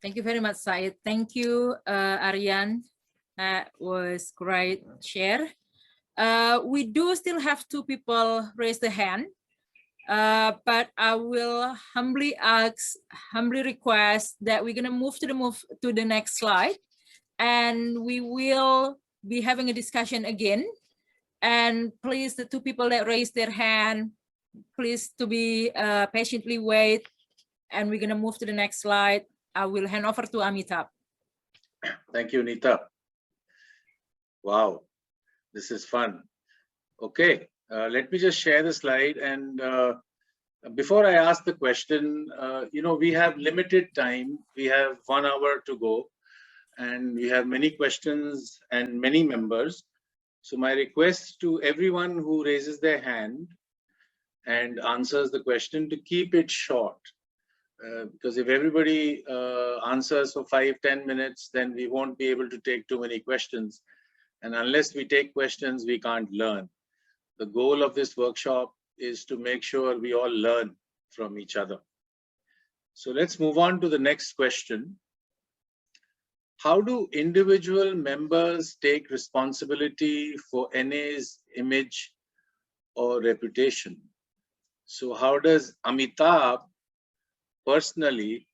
Thank you very much, Said. Thank you, Aryan. That was great share. We do still have 2 people raise the hand, but I will humbly request that we're gonna move to the next slide, and we will be having a discussion again. And please, the 2 people that raised their hand, please to be patiently wait, and we're gonna move to the next slide. I will hand over to Amitabh. Thank you, Nita. Wow, this is fun. Okay, let me just share the slide. And before I ask the question, we have limited time. We have 1 hour to go, and we have many questions and many members. So my request to everyone who raises their hand and answers the question to keep it short. Because if everybody answers for 5-10 minutes, then we won't be able to take too many questions. And unless we take questions, we can't learn. The goal of this workshop is to make sure we all learn from each other. So let's move on to the next question. How do individual members take responsibility for NA's image or reputation? So how does Amitabh personally,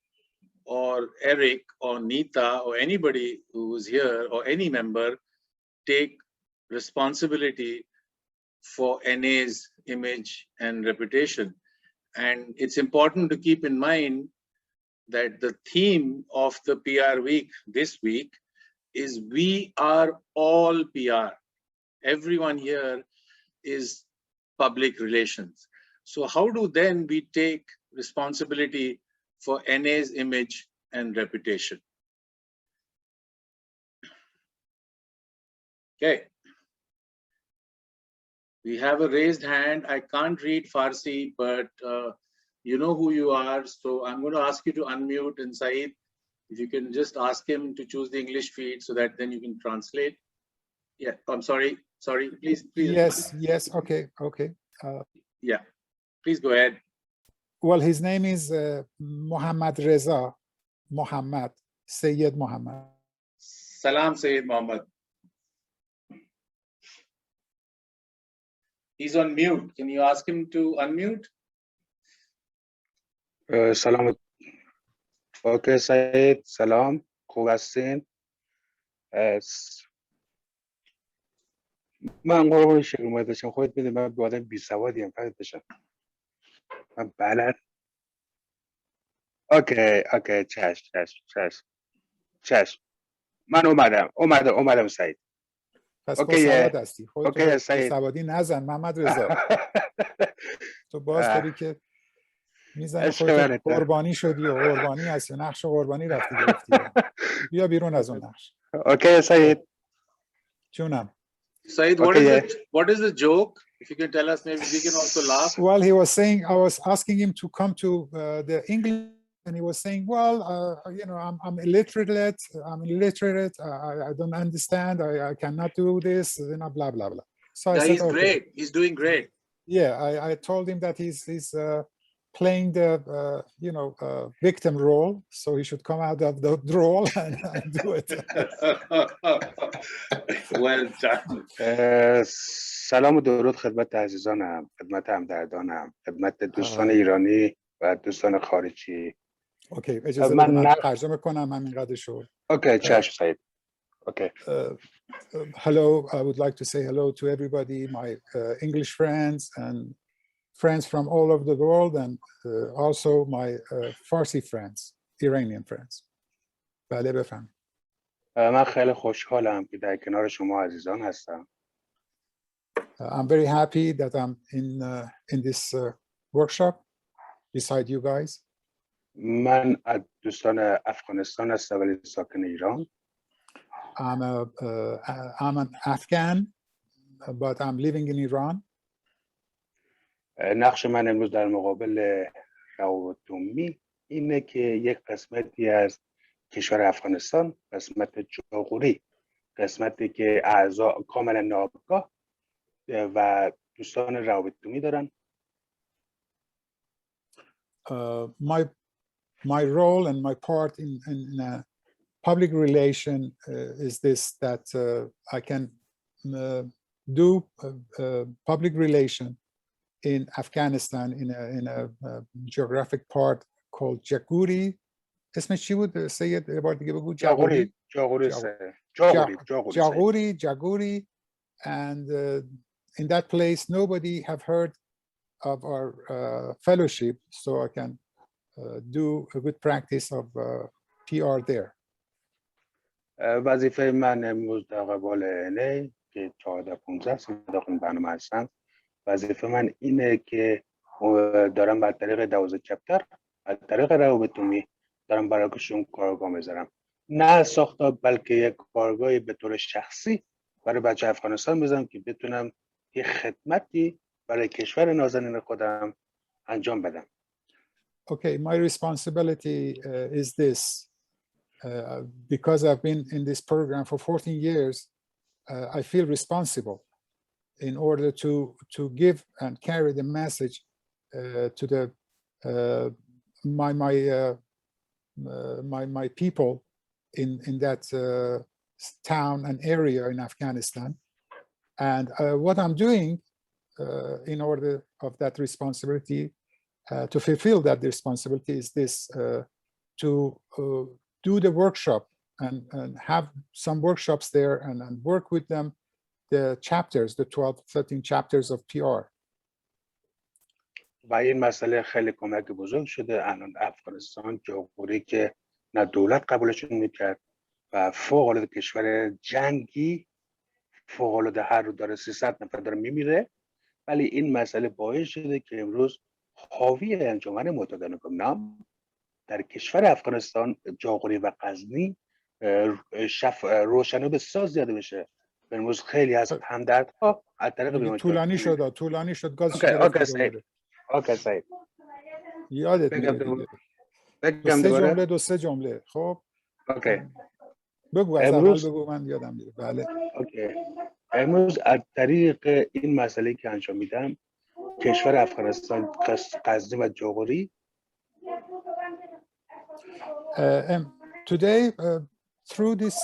or Eric or Nita or anybody who's here or any member take responsibility for NA's image and reputation? And it's important to keep in mind that the theme of the PR week this week is we are all PR. Everyone here is public relations. So how do then we take responsibility for NA's image and reputation? Okay. We have a raised hand. I can't read Farsi, but you know who you are. So I'm going to ask you to unmute, and Saeed, if you can just ask him to choose the English feed so that then you can translate. Yeah, I'm sorry. Sorry, please. Yes. Okay. Yeah, please go ahead. Well, his name is Mohammad Reza Mohammad, Sayyid Mohammad. Salam, Sayyid Mohammad. He's on mute. Can you ask him to unmute? Salam. Okay, Said. Salam. خوب هستین؟ من قربان شکل داشتم خودت میدونی من به آدم بی‌سوادیم فقط بشم من بلد. اوکی چشم من اومدم سعید. پس سواد هستی. خودت سوادی نزن محمد رضا. تو باز داری که میزنی خودت قربانی شدی و قربانی هستی و نقش قربانی رفتی گرفتی. بیا بیرون از اون نقش. اوکی سعید. جونم. Said, what is the joke? If you can tell us, maybe we can also laugh. Well, he was saying, I was asking him to come to the English, and he was saying, well, I'm illiterate. I don't understand. I cannot do this. Blah blah blah. So I said, he's great. He's doing great. Yeah, I told him that he's playing the victim role, so he should come out of the role and do it. Well done. سلام و درود خدمت عزیزانم، خدمت همدردانم، خدمت دوستان ایرانی و دوستان خارجی. اوکی، اجازه بده من ترجمه کنم همینقدرشو. اوکی، چشم سعید. Okay. Hello, I would like to say hello to everybody, my English friends and friends from all over the world, and also my Farsi friends, Iranian friends. بله بفهم. من خیلی خوشحالم که در کنار شما عزیزان هستم. I'm very happy that I'm in this workshop beside you guys. من از دوستان افغانستان هستم ولی ساکن ایران. I'm an Afghan, but I'm living in Iran. نقش من امروز در مقابل روابط عمومی اینه که یک قسمتی از کشور افغانستان، قسمت جاغوری، قسمتی که اعضا کاملا ناآگاه و دوستان روابط عمومی دارن. My my role and my part in public relation is this, that I can do public relation in Afghanistan in a geographic part called Jaguri. اسمش چی بود؟ سید یه بار دیگه بگو. Jaguri. And in that place, nobody have heard of our fellowship, so I can do a good practice of PR there. وظیفه من امروز در قبال NA که 14-15 سال داخل برنامه هستم، وظیفه من اینه که دارم بر طریق 12 چپتر، از طریق روابط عمومی دارم برایشون کارگاه میذارم. نه ساختا، بلکه یک کارگاهی به طور شخصی برای بچه افغانستان میذارم که بتونم یه خدمتی برای کشور نازنین خودم انجام بدم. Okay, my responsibility is this. Because I've been in this program for 14 years, I feel responsible in order to give and carry the message to the my people in that town and area in Afghanistan. And what I'm doing in order of that responsibility, to fulfill that responsibility, is this: to do the workshop and have some workshops there and work with them, the chapters, the 12-13 chapters of PR. و این مسئله خیلی کمک بزرگ شده. الان افغانستان جمهوری که نه دولت قبولشون میکرد و فوق العاده کشور جنگی، فوق العاده هر روز داره 300 نفر داره میمیره، ولی این مسئله باعث شده که امروز حاوی انجمن معتادان گمنام در کشور افغانستان جاغوری و غزنی روشنه بسیار زیاده بشه. امروز خیلی از همدردها از طریق بیماری طولانی شد گازش گرفت. اوکی سعید یادت میره دیگه. دو سه جمله خب اوکی بگو از اول بگو، من یادم میره. بله اوکی. امروز از طریق این مسئله که انجام میدم کشور افغانستان، غزنی و جاغوری today through this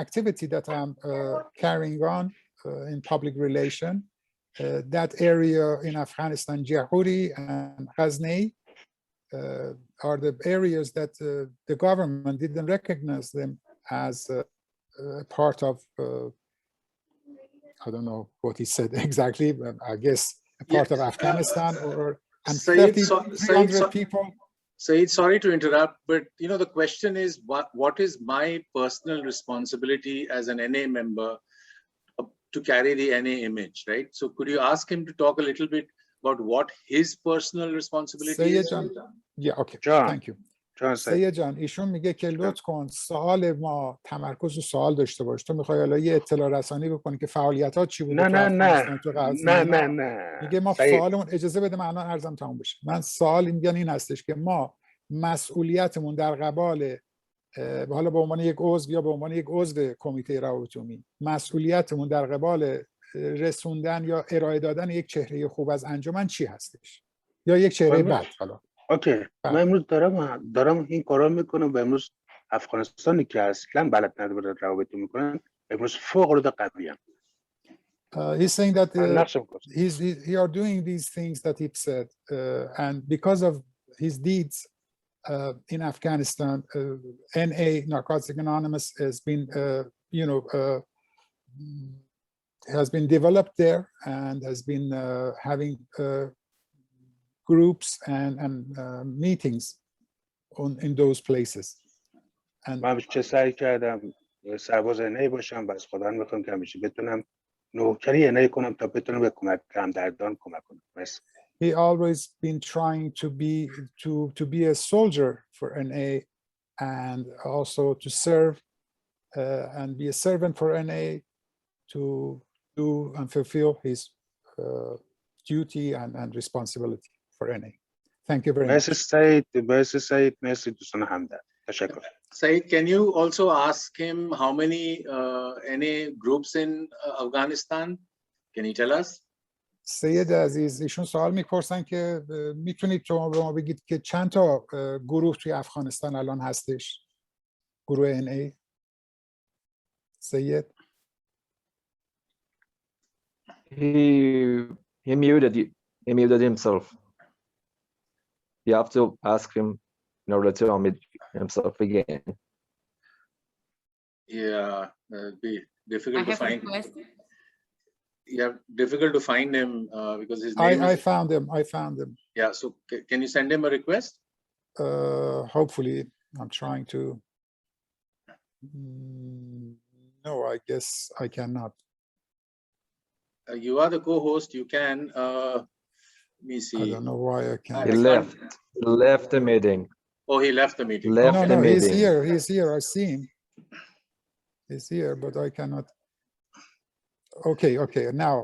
activity that I'm carrying on in public relation, that area in Afghanistan, Jahuri and Ghazni, are the areas that the government didn't recognize them as part of, I don't know what he said exactly, but I guess a part of Afghanistan, or and 300 people. Saeed, sorry to interrupt, but you know the question is what is my personal responsibility as an NA member to carry the NA image, right? So could you ask him to talk a little bit about what his personal responsibility is? Yeah, okay. Thank you. سید جان، ایشون میگه که لطف کن سوال ما تمرکز و سوال داشته باش. تو میخوای الان یه اطلاع رسانی بکنی که فعالیتات چی بوده؟ نه. میگه ما سوالمون، اجازه بده من الان عرضم تموم بشه. من سوال میگن این هستش که ما مسئولیتمون در قبال، حالا به عنوان یک عضو یا به عنوان یک عضو کمیته روابط عمومی، مسئولیتمون در قبال رسوندن یا ارائه دادن یک چهره خوب از انجمن چی هستش؟ یا یک چهره بد. حالا اوکی، من امروز دارم این کارا میکنم و امروز افغانستانی که اصلا بلد نداره روابط میکنن امروز فوق العاده قویه. He's saying that he are doing these things that he said, and because of his deeds in Afghanistan, NA, Narcotics Anonymous, has been, has been developed there and has been having groups and meetings in those places. من چه سعی کردم سرباز NA باشم و از خدا میخوام که همیشه بتونم نوکری NA کنم تا بتونم به کمک همدردان کمک کنم. He always been trying to be a soldier for NA and also to serve and be a servant for NA to do and fulfill his duty and responsibility for NA. Thank you very much. Merci دوستان همدرد. تشکر. Saeed, can you also ask him how many NA groups in Afghanistan? Can you tell us? سید عزیز ایشون سوال میپرسن که میتونید شما به ما بگید که چند تا گروه توی افغانستان الان هستش، گروه NA؟ سید he muted himself. You have to ask him in order to unmute himself again. Yeah, it'd be difficult to find. Requested. Yeah, difficult to find him because his name I found him. Yeah, so can you send him a request? Hopefully. I'm trying to. No, I guess I cannot. You are the co-host. You can. Let me see. I don't know why I can't. He left the meeting. Oh, he left the meeting. Left No, the he's meeting. here. He's here. I see him. He's here, but I cannot. Okay. Now.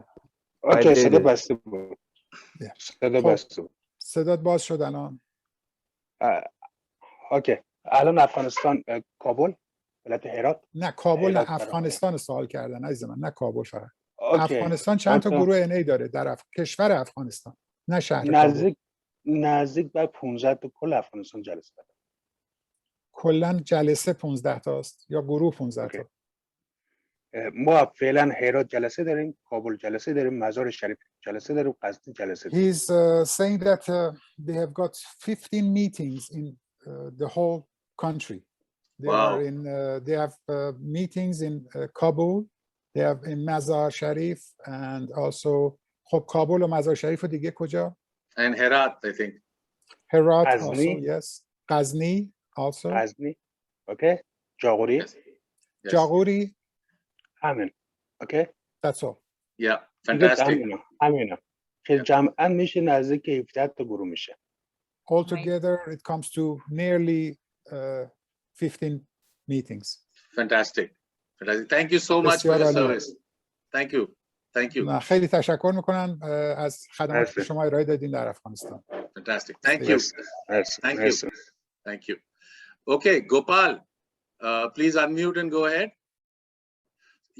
Okay, صدا بسته بود. صدا بسته بود. صدات باز شد الان. اوکی. الان افغانستان کابل، ولایت هرات. نه کابل نه، افغانستان سوال کردن عزیز من، نه کابل فقط. اوکی. افغانستان چند تا گروه NA داره در کشور افغانستان، نه شهر کابل. نزدیک به 15 تا کل افغانستان جلسه داره. کلا جلسه 15 تاست یا گروه 15 تا؟ ما فعلا هرات جلسه داریم، کابل جلسه داریم، مزار شریف جلسه داریم، قزوین جلسه داریم. He's saying that they have got 15 meetings in the whole country. They are in they have meetings in Kabul, they have in Mazar Sharif and also خب کابل و مزار شریف و دیگه کجا؟ And Herat, I think. Herat also, yes. Ghazni also. Ghazni. Okay. Jaghori. Yes. Jaghori. همین. Okay. That's all. Yeah, fantastic. همینا. که جمعاً میشه نزدیک 17 تا گروه میشه. Altogether it comes to nearly 15 meetings. Fantastic. Thank you so much for your service. Thank you. Thank you. خیلی تشکر میکنم از خدماتی که شما ارائه دادین در افغانستان. Fantastic. Thank you. Thank you. Thank you. Okay, Gopal, please unmute and go ahead.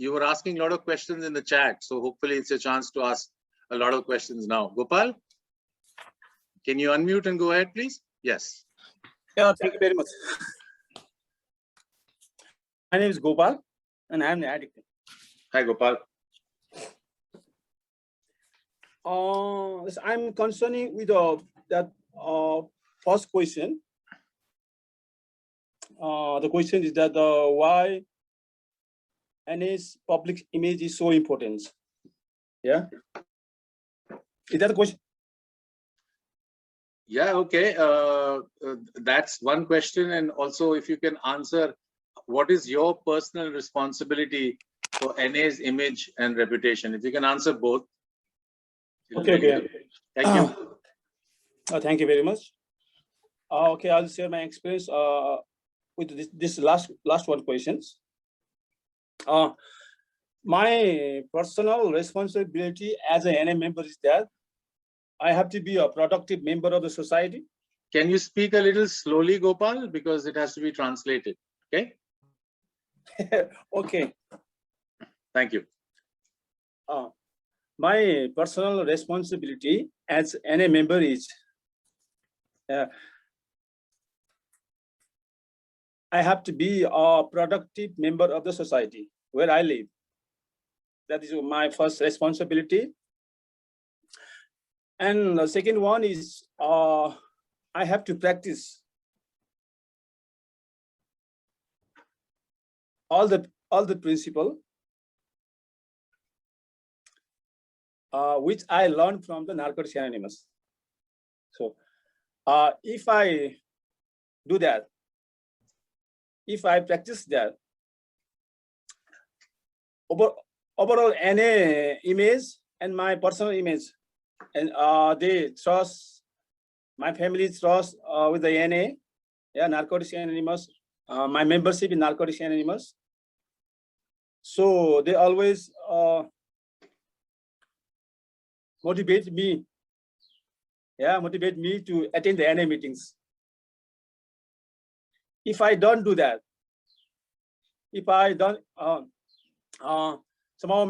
You were asking a lot of questions in the chat, so hopefully it's a chance to ask a lot of questions now. Gopal, can you unmute and go ahead, please? Yes. Yeah, thank you very much. My name is Gopal, and I am the addict. Hi, Gopal. I'm concerning with that first question. The question is that why NA's public image is so important. Yeah. Is that the question? Yeah, okay. That's one question. And also, if you can answer, what is your personal responsibility for NA's image and reputation? If you can answer both. Okay. Thank you. Thank you very much. Okay, I'll share my experience with this last one questions. My personal responsibility as an NA member is that I have to be a productive member of the society. Can you speak a little slowly, Gopal, because it has to be translated? Okay. Okay. Thank you. My personal responsibility as NA member is I have to be a productive member of the society where I live. That is my first responsibility. And the second one is I have to practice all the principle which I learned from the Narcotics Anonymous. So if I do that, if I practice that, overall NA image and my personal image, and they trust, my family trust with the NA, yeah, Narcotics Anonymous, my membership in Narcotics Anonymous. So they always motivate me to attend the NA meetings. If I don't do that, if I don't, somehow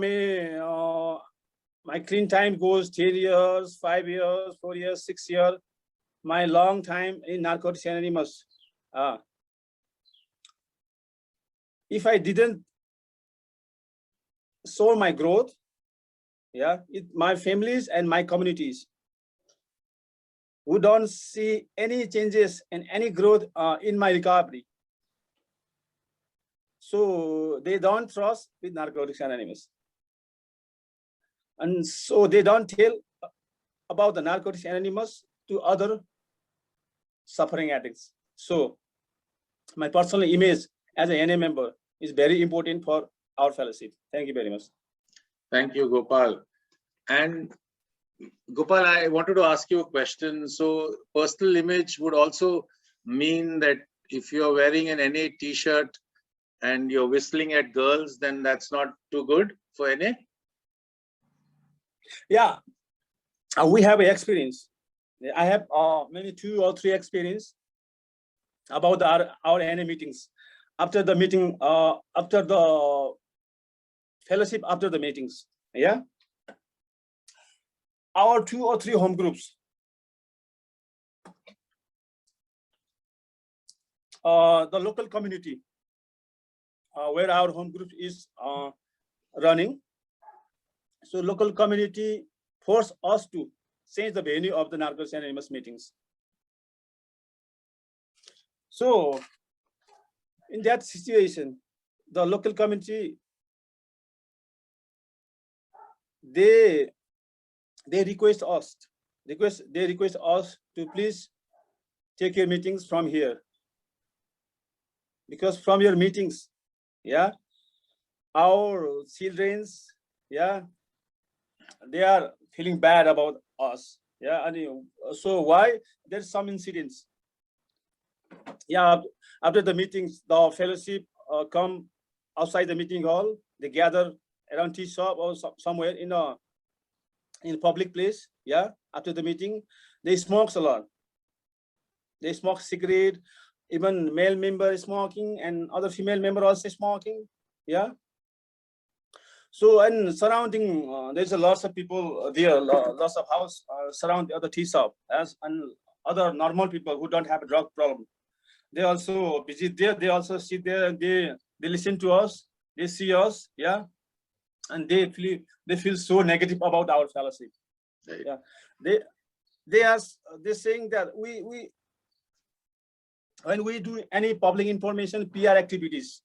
my clean time goes 10 years, 5 years, 4 years, 6 years. My long time in Narcotics Anonymous. If I didn't show my growth, my families and my communities who don't see any changes and any growth in my recovery. So they don't trust with Narcotics Anonymous. And so they don't tell about the Narcotics Anonymous to other suffering addicts. So my personal image as a NA member is very important for our fellowship. Thank you very much. Thank you, Gopal. And Gopal, I wanted to ask you a question. So personal image would also mean that if you're wearing an NA t-shirt and you're whistling at girls, then that's not too good for NA? Yeah, we have experience. I have maybe 2 or 3 experience about our NA meetings. After the meeting, after the fellowship, after the meetings, our 2 or 3 home groups, the local community where our home group is running. So local community forced us to change the venue of the Narcotics Anonymous meetings. So in that situation, the local community, they request us to please take your meetings from here, because from your meetings, our children's, they are feeling bad about us. And so why there's some incidents. After the meetings, the fellowship come outside the meeting hall. They gather around tea shop or somewhere in a public place. After the meeting, they smoke a lot. They smoke cigarette. Even male member is smoking, and other female member also smoking. So and surrounding, there's a lots of people there, lots of house surround the other tea shop, and other normal people who don't have a drug problem. They also visit there. They also sit there and they listen to us. They see us, and they feel so negative about our fellowship. Right. They're saying that we when we do any public information PR activities,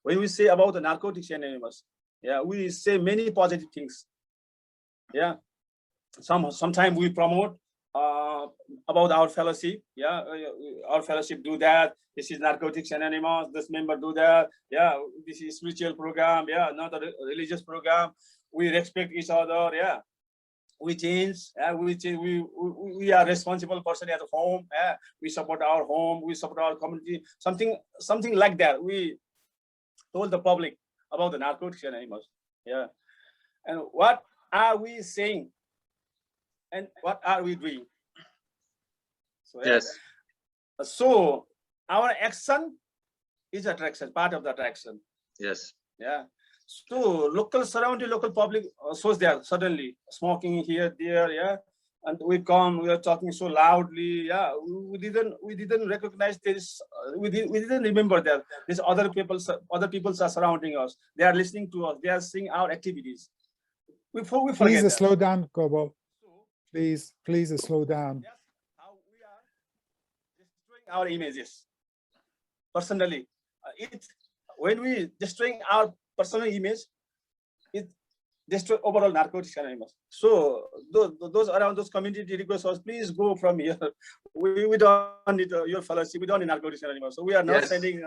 when we say about the Narcotics Anonymous, we say many positive things. Sometimes we promote about our fellowship. Our fellowship do that. This is Narcotics Anonymous. This member do that. This is spiritual program. Not a religious program. We respect each other. We change. We are responsible person at home. We support our home. We support our community. Something like that. We told the public about the Narcotics Anonymous. And what are we saying? And what are we doing? So, yes. So our action is attraction, part of the attraction. Yes. So surrounding local public shows there suddenly smoking here, there, and we are talking so loudly. We didn't recognize this. We didn't remember that these other people are surrounding us. They are listening to us. They are seeing our activities. We forget. Please slow down, Gobo. Please slow down. That's how we are destroying our images. Personally, when we destroying our personal image, it destroy overall Narcotics Anonymous. So those around those community request us, please go from here. We don't need your fellowship. We don't need Narcotics Anonymous. So we are not sending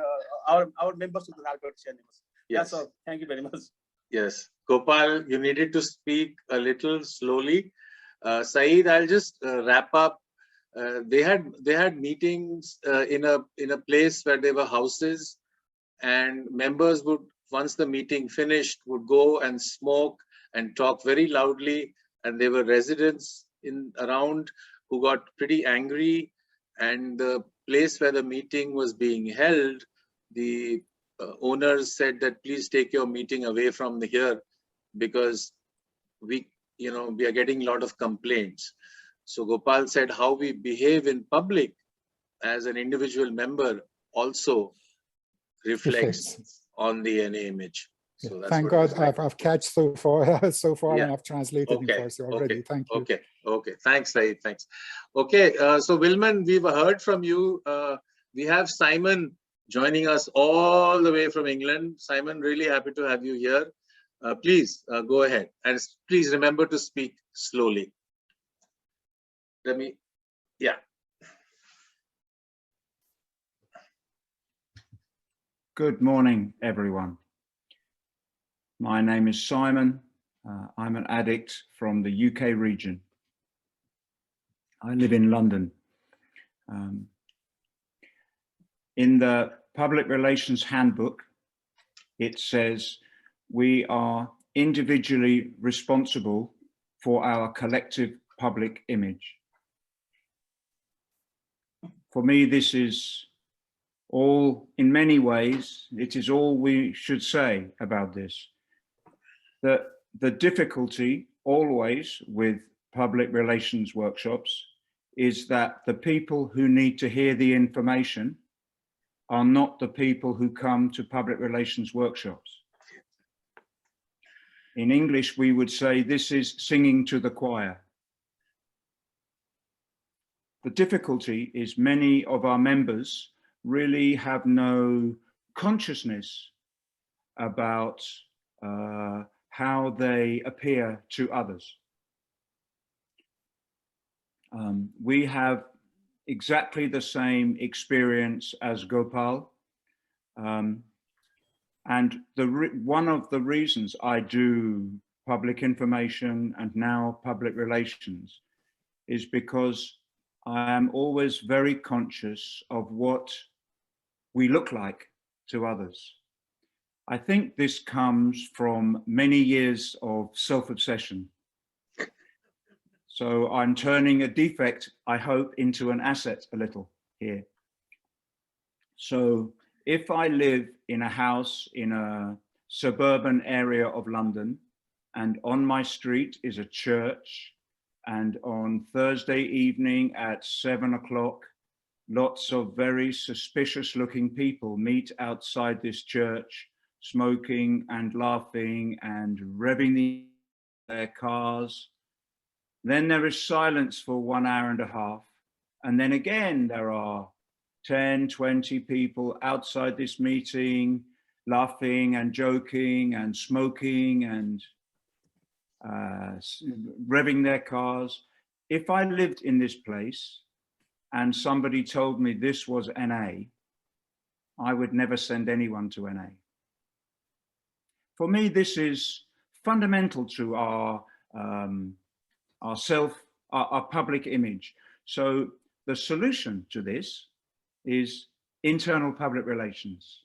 our members to the Narcotics Anonymous. That's all. Thank you very much. Yes, Gopal, you needed to speak a little slowly. Saeed, I'll just wrap up. They had meetings in a place where there were houses, and members would, once the meeting finished, would go and smoke and talk very loudly. And there were residents around who got pretty angry. And the place where the meeting was being held, the owners said that please take your meeting away from here, because you know, we are getting a lot of complaints. So Gopal said how we behave in public as an individual member also reflects on the NA image. So that's thank God I've catched so far, yeah. and I've translated in Farsi already. Thank you. Okay. Thanks, Saeed. Thanks. Okay. So Wilman, we've heard from you. We have Simon joining us all the way from England. Simon, really happy to have you here. Please go ahead, and please remember to speak slowly. Good morning, everyone. My name is Simon. I'm an addict from the UK region. I live in London. In the Public Relations Handbook, it says we are individually responsible for our collective public image. For me, this is all, in many ways, it is all we should say about this. The difficulty always with public relations workshops is that the people who need to hear the information are not the people who come to public relations workshops. In English, we would say this is singing to the choir. The difficulty is many of our members really have no consciousness about how they appear to others. We have exactly the same experience as Gopal. And one of the reasons I do public information and now public relations is because I am always very conscious of what we look like to others. I think this comes from many years of self-obsession. So I'm turning a defect, I hope, into an asset a little here. So if I live in a house in a suburban area of London, and on my street is a church, and on Thursday evening at 7 o'clock, lots of very suspicious looking people meet outside this church, smoking and laughing and revving their cars. Then there is silence for 1 hour and a half. And then again, there are 10, 20 people outside this meeting, laughing and joking and smoking and revving their cars. If I lived in this place and somebody told me this was NA, I would never send anyone to NA. For me, this is fundamental to our public image. So the solution to this is internal public relations.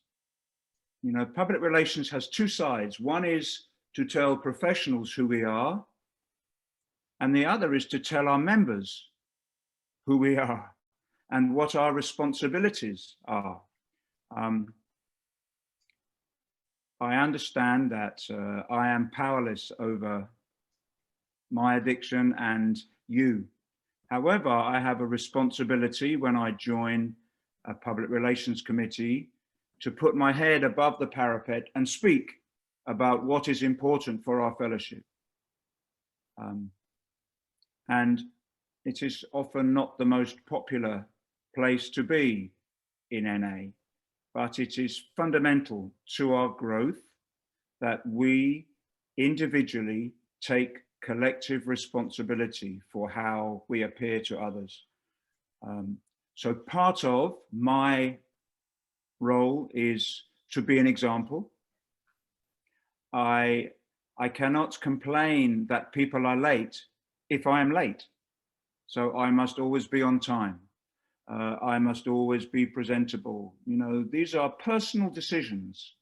You know, public relations has two sides. One is to tell professionals who we are, and the other is to tell our members who we are and what our responsibilities are. I understand that I am powerless over my addiction and you. However, I have a responsibility when I join a public relations committee to put my head above the parapet and speak about what is important for our fellowship. And it is often not the most popular place to be in NA, but it is fundamental to our growth that we individually take collective responsibility for how we appear to others. So part of my role is to be an example. I cannot complain that people are late if I am late. So I must always be on time. I must always be presentable. You know, these are personal decisions.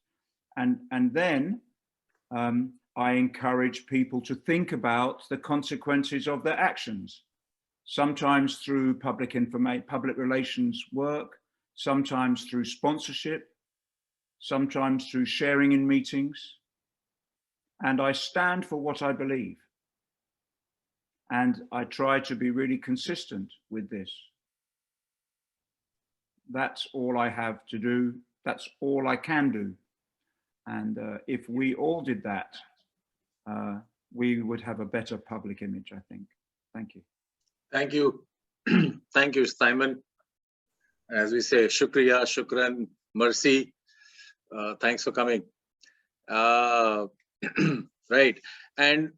And then I encourage people to think about the consequences of their actions, sometimes through public relations work, sometimes through sponsorship, sometimes through sharing in meetings. And I stand for what I believe. And I try to be really consistent with this. That's all I have to do. That's all I can do. And if we all did that, we would have a better public image, I think. Thank you. Thank you. Thank you, Simon. As we say, shukriya, shukran, mercy. Thanks for coming. Right. And